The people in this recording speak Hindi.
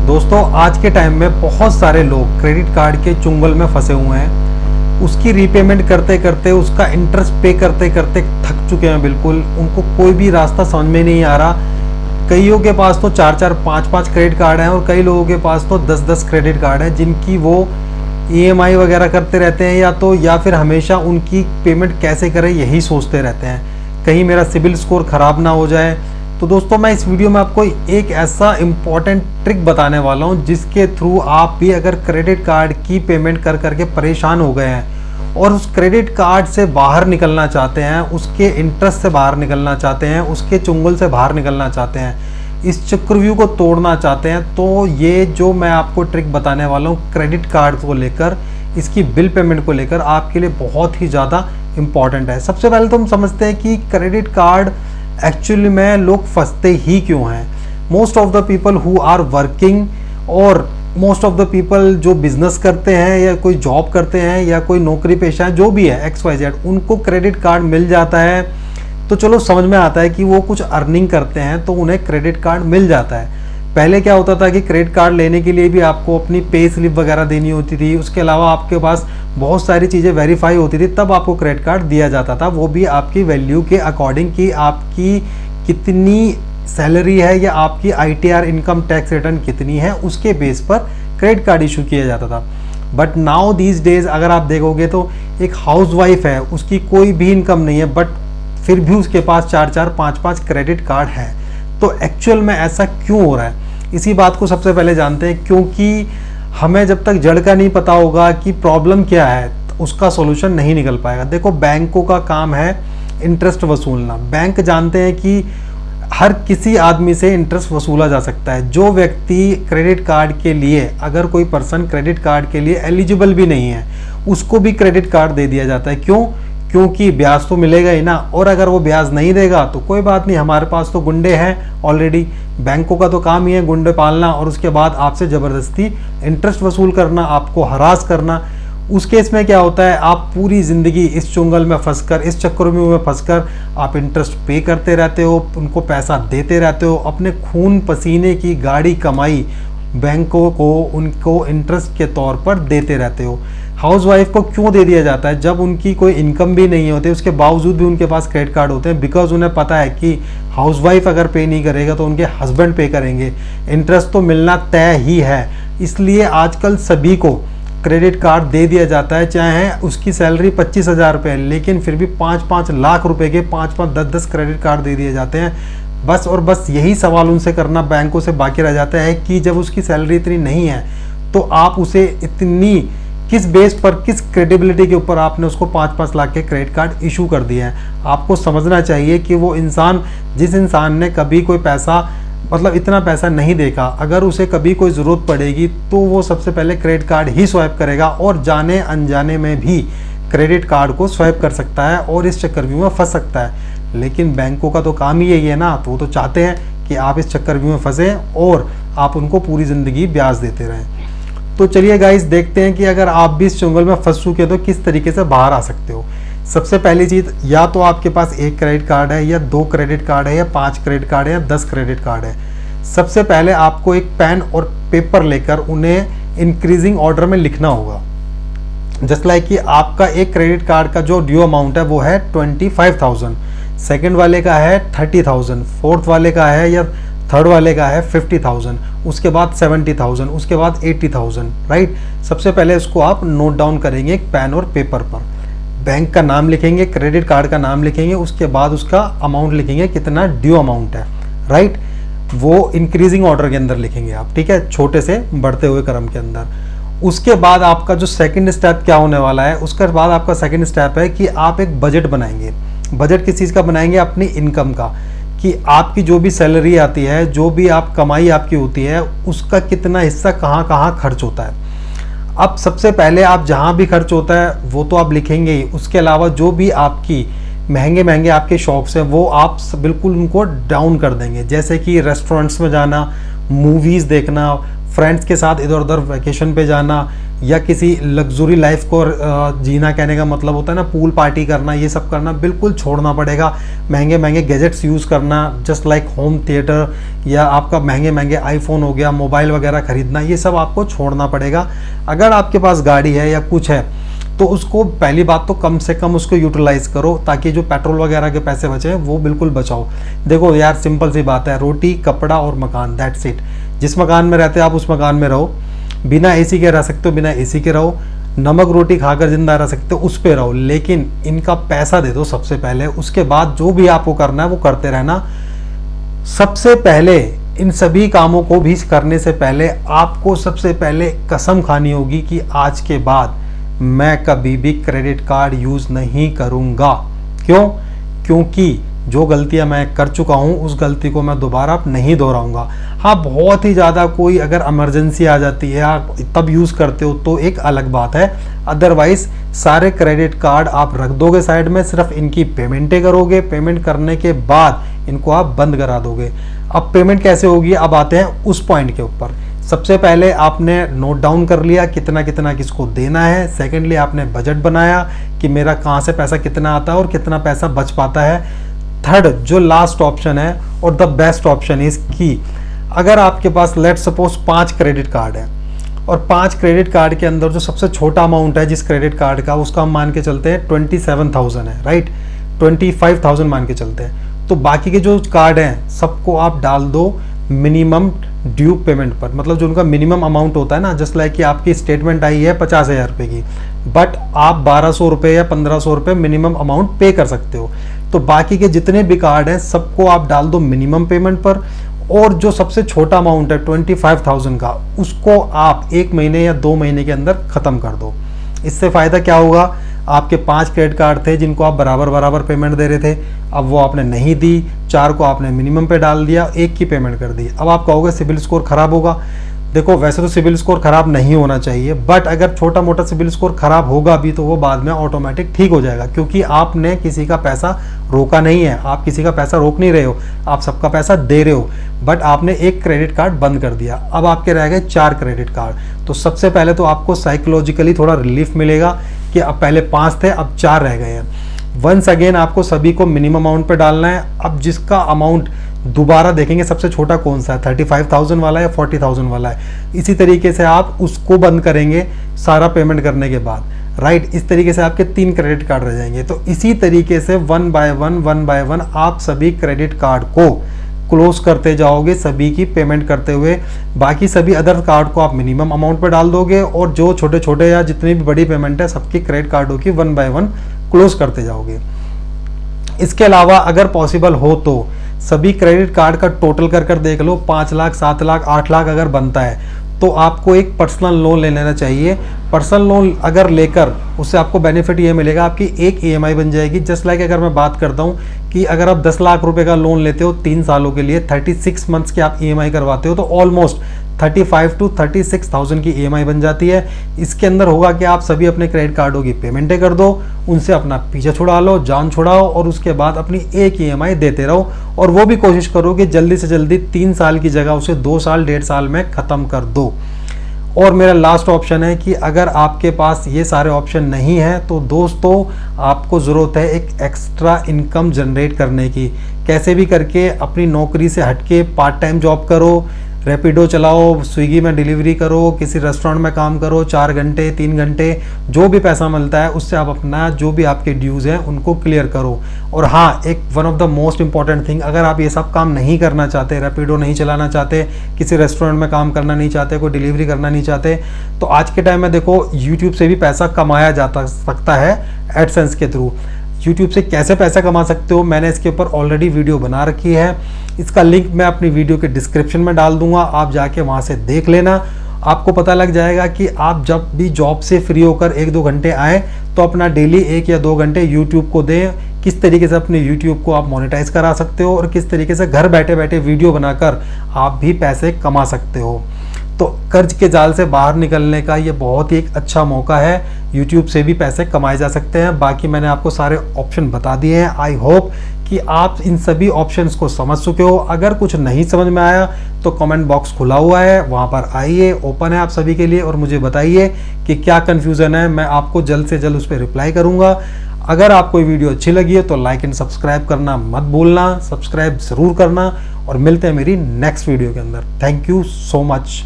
दोस्तों आज के टाइम में बहुत सारे लोग क्रेडिट कार्ड के चुंगल में फंसे हुए हैं। उसकी रीपेमेंट करते करते, उसका इंटरेस्ट पे करते करते थक चुके हैं बिल्कुल। उनको कोई भी रास्ता समझ में नहीं आ रहा। कईयों के पास तो 4-4, 5-5 क्रेडिट कार्ड हैं और कई लोगों के पास तो 10-10 क्रेडिट कार्ड हैं, जिनकी वो EMI वगैरह करते रहते हैं या फिर हमेशा उनकी पेमेंट कैसे करें यही सोचते रहते हैं, कहीं मेरा सिबिल स्कोर ख़राब ना हो जाए। तो दोस्तों मैं इस वीडियो में आपको एक ऐसा इम्पॉर्टेंट ट्रिक बताने वाला हूं जिसके थ्रू आप भी अगर क्रेडिट कार्ड की पेमेंट कर करके परेशान हो गए हैं और उस क्रेडिट कार्ड से बाहर निकलना चाहते हैं, उसके इंटरेस्ट से बाहर निकलना चाहते हैं, उसके चुंगल से बाहर निकलना चाहते हैं, इस चक्रव्यूह को तोड़ना चाहते हैं, तो ये जो मैं आपको ट्रिक बताने वाला हूँ क्रेडिट कार्ड को लेकर, इसकी बिल पेमेंट को लेकर आपके लिए बहुत ही ज़्यादा इम्पॉर्टेंट है। सबसे पहले तो हम समझते हैं कि क्रेडिट कार्ड एक्चुअली में लोग फंसते ही क्यों हैं। Most of the people who are working और मोस्ट ऑफ द पीपल जो बिजनेस करते हैं या कोई जॉब करते हैं या कोई नौकरी पेशा है, जो भी है XYZ, उनको क्रेडिट कार्ड मिल जाता है तो चलो समझ में आता है कि वो कुछ अर्निंग करते हैं तो उन्हें क्रेडिट कार्ड मिल जाता है। पहले क्या होता था कि क्रेडिट कार्ड लेने के लिए भी आपको अपनी पे स्लिप वगैरह देनी होती थी, उसके अलावा आपके पास बहुत सारी चीज़ें वेरीफाई होती थी, तब आपको क्रेडिट कार्ड दिया जाता था। वो भी आपकी वैल्यू के अकॉर्डिंग कि आपकी कितनी सैलरी है या आपकी ITR इनकम टैक्स रिटर्न कितनी है, उसके बेस पर क्रेडिट कार्ड इशू किया जाता था। बट नाउ दीज डेज अगर आप देखोगे तो एक हाउसवाइफ है, उसकी कोई भी इनकम नहीं है, बट फिर भी उसके पास 4-4, 5-5 क्रेडिट कार्ड है। तो एक्चुअल में ऐसा क्यों हो रहा है, इसी बात को सबसे पहले जानते हैं। क्योंकि हमें जब तक जड़ का नहीं पता होगा कि प्रॉब्लम क्या है तो उसका सॉल्यूशन नहीं निकल पाएगा। देखो, बैंकों का काम है इंटरेस्ट वसूलना। बैंक जानते हैं कि हर किसी आदमी से इंटरेस्ट वसूला जा सकता है। जो व्यक्ति क्रेडिट कार्ड के लिए, अगर कोई पर्सन क्रेडिट कार्ड के लिए एलिजिबल भी नहीं है, उसको भी क्रेडिट कार्ड दे दिया जाता है। क्यों? क्योंकि ब्याज तो मिलेगा ही ना, और अगर वो ब्याज नहीं देगा तो कोई बात नहीं, हमारे पास तो गुंडे हैं ऑलरेडी। बैंकों का तो काम ही है गुंडे पालना और उसके बाद आपसे ज़बरदस्ती इंटरेस्ट वसूल करना, आपको हरास करना। उस केस में क्या होता है, आप पूरी ज़िंदगी इस चुंगल में फंसकर, इस चक्रव्यूह में फंसकर आप इंटरेस्ट पे करते रहते हो, उनको पैसा देते रहते हो, अपने खून पसीने की गाड़ी कमाई बैंकों को उनको इंटरेस्ट के तौर पर देते रहते हो। हाउसवाइफ को क्यों दे दिया जाता है? जब उनकी कोई इनकम भी नहीं होती, उसके बावजूद भी उनके पास क्रेडिट कार्ड होते हैं, बिकॉज उन्हें पता है कि हाउसवाइफ अगर पे नहीं करेगा तो उनके हस्बैंड पे करेंगे, इंटरेस्ट तो मिलना तय ही है। इसलिए आजकल सभी को क्रेडिट कार्ड दे दिया जाता है, चाहे उसकी सैलरी 25,000 रुपये है, लेकिन फिर भी 5-5 लाख रुपए के 5-5, 10-10 क्रेडिट कार्ड दे दिए जाते हैं। बस और बस यही सवाल उनसे करना बैंकों से बाकी रह जाता है कि जब उसकी सैलरी इतनी नहीं है तो आप उसे इतनी किस बेस पर, किस क्रेडिबिलिटी के ऊपर आपने उसको 5-5 लाख के क्रेडिट कार्ड इशू कर दिए हैं। आपको समझना चाहिए कि वो इंसान, जिस इंसान ने कभी कोई पैसा, मतलब इतना पैसा नहीं देखा, अगर उसे कभी कोई ज़रूरत पड़ेगी तो वो सबसे पहले क्रेडिट कार्ड ही स्वैप करेगा और जाने अनजाने में भी क्रेडिट कार्ड को स्वैप कर सकता है और इस चक्रव्यूह में फंस सकता है। लेकिन बैंकों का तो काम ही यही है ना, तो वो तो चाहते हैं कि आप इस चक्रव्यूह में फंसें और आप उनको पूरी ज़िंदगी ब्याज देते रहें। तो चलिए गाइस, देखते हैं कि अगर आप भी इस चुंगल में फंस चुके तो किस तरीके से बाहर आ सकते हो। सबसे पहली चीज़, या तो आपके पास 1 क्रेडिट कार्ड है या 2 क्रेडिट कार्ड है या 5 क्रेडिट कार्ड है या 10 क्रेडिट कार्ड है। सबसे पहले आपको एक पेन और पेपर लेकर उन्हें इंक्रीजिंग ऑर्डर में लिखना होगा। जस्ट लाइक कि आपका एक क्रेडिट कार्ड का जो ड्यू अमाउंट है वो है 25,000, सेकेंड वाले का है 30,000, फोर्थ वाले का है या थर्ड वाले का है 50,000, उसके बाद 70,000, उसके बाद 80,000, राइट। सबसे पहले इसको आप नोट डाउन करेंगे एक पेन और पेपर पर। बैंक का नाम लिखेंगे, क्रेडिट कार्ड का नाम लिखेंगे, उसके बाद उसका अमाउंट लिखेंगे, कितना ड्यू अमाउंट है, राइट। वो इंक्रीजिंग ऑर्डर के अंदर लिखेंगे आप, ठीक है, छोटे से बढ़ते हुए क्रम के अंदर। उसके बाद आपका जो सेकंड स्टेप क्या होने वाला है, उसके बाद आपका सेकंड स्टेप है कि आप एक बजट बनाएंगे। बजट किस चीज़ का बनाएंगे? अपनी इनकम का, कि आपकी जो भी सैलरी आती है, जो भी आप कमाई आपकी होती है, उसका कितना हिस्सा कहाँ कहाँ खर्च होता है। अब सबसे पहले आप जहाँ भी खर्च होता है वो तो आप लिखेंगे ही, उसके अलावा जो भी आपकी महंगे महंगे आपके शॉप्स हैं वो आप बिल्कुल उनको डाउन कर देंगे। जैसे कि रेस्टोरेंट्स में जाना, मूवीज़ देखना, फ्रेंड्स के साथ इधर उधर वैकेशन पे जाना या किसी लग्जरी लाइफ को जीना, कहने का मतलब होता है ना पूल पार्टी करना, ये सब करना बिल्कुल छोड़ना पड़ेगा। महंगे महंगे गैजेट्स यूज़ करना जस्ट लाइक होम थिएटर या आपका महंगे महंगे आईफोन हो गया, मोबाइल वगैरह खरीदना, ये सब आपको छोड़ना पड़ेगा। अगर आपके पास गाड़ी है या कुछ है तो उसको पहली बात तो कम से कम उसको यूटिलाइज करो, ताकि जो पेट्रोल वगैरह के पैसे बचे वो बिल्कुल बचाओ। देखो यार सिंपल सी बात है, रोटी कपड़ा और मकान, दैट्स इट। जिस मकान में रहते हो आप उस मकान में रहो, बिना एसी के रह सकते हो, बिना एसी के रहो, नमक रोटी खाकर जिंदा रह सकते हो, उस पे रहो, लेकिन इनका पैसा दे दो सबसे पहले। उसके बाद जो भी आपको करना है वो करते रहना। सबसे पहले इन सभी कामों को भी करने से पहले आपको सबसे पहले कसम खानी होगी कि आज के बाद मैं कभी भी क्रेडिट कार्ड यूज नहीं करूंगा। क्यों? क्योंकि जो गलतियां मैं कर चुका हूं उस गलती को मैं दोबारा नहीं दोहराऊंगा। हाँ, बहुत ही ज़्यादा कोई अगर इमरजेंसी आ जाती है आप तब यूज़ करते हो तो एक अलग बात है, अदरवाइज सारे क्रेडिट कार्ड आप रख दोगे साइड में, सिर्फ इनकी पेमेंटें करोगे, पेमेंट करने के बाद इनको आप बंद करा दोगे। अब पेमेंट कैसे होगी, अब आते हैं उस पॉइंट के ऊपर। सबसे पहले आपने नोट डाउन कर लिया कितना कितना किसको देना है। सेकेंडली आपने बजट बनाया कि मेरा कहाँ से पैसा कितना आता है और कितना पैसा बच पाता है। थर्ड जो लास्ट ऑप्शन है और द बेस्ट ऑप्शन इज कि अगर आपके पास लेट सपोज 5 क्रेडिट कार्ड है और 5 क्रेडिट कार्ड के अंदर जो सबसे छोटा अमाउंट है जिस क्रेडिट कार्ड का, उसका हम मान के चलते हैं 27,000 है, राइट, 25,000 मान के चलते हैं। तो बाकी के जो कार्ड हैं सबको आप डाल दो मिनिमम ड्यू पेमेंट पर, मतलब जो उनका मिनिमम अमाउंट होता है ना, जस्ट लाइक कि आपकी स्टेटमेंट आई है 50,000 रुपये की, बट आप 1,200 रुपये या 1,500 रुपये मिनिमम अमाउंट पे कर सकते हो। तो बाकी के जितने भी कार्ड हैं सबको आप डाल दो मिनिमम पेमेंट पर, और जो सबसे छोटा अमाउंट है 25,000 का, उसको आप 1 महीने या 2 महीने के अंदर ख़त्म कर दो। इससे फ़ायदा क्या होगा, आपके 5 क्रेडिट कार्ड थे जिनको आप बराबर बराबर पेमेंट दे रहे थे, अब वो आपने नहीं दी, 4 को आपने मिनिमम पे डाल दिया, 1 की पेमेंट कर दी। अब आप कहोगे सिबिल स्कोर खराब होगा। देखो वैसे तो सिबिल स्कोर खराब नहीं होना चाहिए, बट अगर छोटा मोटा सिबिल स्कोर खराब होगा भी तो वो बाद में ऑटोमेटिक ठीक हो जाएगा, क्योंकि आपने किसी का पैसा रोका नहीं है, आप किसी का पैसा रोक नहीं रहे हो, आप सबका पैसा दे रहे हो, बट आपने 1 क्रेडिट कार्ड बंद कर दिया। अब आपके रह गए 4 क्रेडिट कार्ड। तो सबसे पहले तो आपको साइकोलॉजिकली थोड़ा रिलीफ मिलेगा कि अब पहले 5 थे अब 4 रह गए हैं। वंस अगेन आपको सभी को मिनिमम अमाउंट पे डालना है। अब जिसका अमाउंट दोबारा देखेंगे सबसे छोटा कौन सा है, 35,000 वाला या 40,000 वाला है, इसी तरीके से आप उसको बंद करेंगे सारा पेमेंट करने के बाद, राइट। इस तरीके से आपके 3 क्रेडिट कार्ड रह जाएंगे। तो इसी तरीके से वन बाय वन आप सभी क्रेडिट कार्ड को क्लोज करते जाओगे, सभी की पेमेंट करते हुए। बाकी सभी अदर कार्ड को आप मिनिमम अमाउंट पर डाल दोगे, और जो छोटे छोटे या जितनी भी बड़ी पेमेंट है सबकी क्रेडिट कार्डों की 1 बाय 1 क्लोज करते जाओगे। इसके अलावा अगर पॉसिबल हो तो सभी क्रेडिट कार्ड का टोटल कर देख लो, 5 लाख 7 लाख 8 लाख अगर बनता है तो आपको एक पर्सनल लोन ले लेना चाहिए। पर्सनल लोन अगर लेकर उससे आपको बेनिफिट ये मिलेगा, आपकी एक ईएमआई बन जाएगी। जस्ट लाइक अगर मैं बात करता हूँ कि अगर आप 10 लाख रुपए का लोन लेते हो 3 सालों के लिए, 36 मंथ्स की आप ईएमआई करवाते हो, तो ऑलमोस्ट 35 to 36,000 की ईएमआई बन जाती है। इसके अंदर होगा कि आप सभी अपने क्रेडिट कार्डों की पेमेंटें कर दो, उनसे अपना पीछा छुड़ा लो, जान छुड़ाओ, और उसके बाद अपनी एक ईएमआई देते रहो, और वो भी कोशिश करो कि जल्दी से जल्दी 3 साल की जगह उसे 2 साल 1.5 साल में ख़त्म कर दो। और मेरा लास्ट ऑप्शन है कि अगर आपके पास ये सारे ऑप्शन नहीं है तो दोस्तों आपको ज़रूरत है एक एक्स्ट्रा इनकम जनरेट करने की। कैसे भी करके अपनी नौकरी से हटके पार्ट टाइम जॉब करो, रैपिडो चलाओ, स्विगी में डिलीवरी करो, किसी रेस्टोरेंट में काम करो 4 घंटे 3 घंटे, जो भी पैसा मिलता है उससे आप अपना जो भी आपके ड्यूज़ हैं उनको क्लियर करो। और हाँ, एक one of the most important thing, अगर आप ये सब काम नहीं करना चाहते, रैपिडो नहीं चलाना चाहते, किसी रेस्टोरेंट में काम करना नहीं चाहते, कोई डिलीवरी करना नहीं चाहते, तो आज के टाइम में देखो यूट्यूब से भी पैसा कमाया जा सकता है एडसेंस के थ्रू। यूट्यूब से कैसे पैसा कमा सकते हो, मैंने इसके ऊपर ऑलरेडी वीडियो बना रखी है, इसका लिंक मैं अपनी वीडियो के डिस्क्रिप्शन में डाल दूंगा, आप जाके वहाँ से देख लेना। आपको पता लग जाएगा कि आप जब भी जॉब से फ्री होकर 1-2 घंटे आए तो अपना डेली 1 या 2 घंटे यूट्यूब को दें, किस तरीके से अपने यूट्यूब को आप मोनेटाइज करा सकते हो, और किस तरीके से घर बैठे बैठे वीडियो बनाकर आप भी पैसे कमा सकते हो। तो कर्ज के जाल से बाहर निकलने का ये बहुत ही एक अच्छा मौका है, यूट्यूब से भी पैसे कमाए जा सकते हैं। बाकी मैंने आपको सारे ऑप्शन बता दिए हैं। आई होप कि आप इन सभी ऑप्शंस को समझ चुके हो। अगर कुछ नहीं समझ में आया तो कमेंट बॉक्स खुला हुआ है, वहाँ पर आइए, ओपन है आप सभी के लिए, और मुझे बताइए कि क्या कन्फ्यूज़न है। मैं आपको जल्द से जल्द उस पर रिप्लाई करूँगा। अगर आपको ये वीडियो अच्छी लगी है तो लाइक एंड सब्सक्राइब करना मत भूलना, सब्सक्राइब ज़रूर करना, और मिलते हैं मेरी नेक्स्ट वीडियो के अंदर। Thank you so much.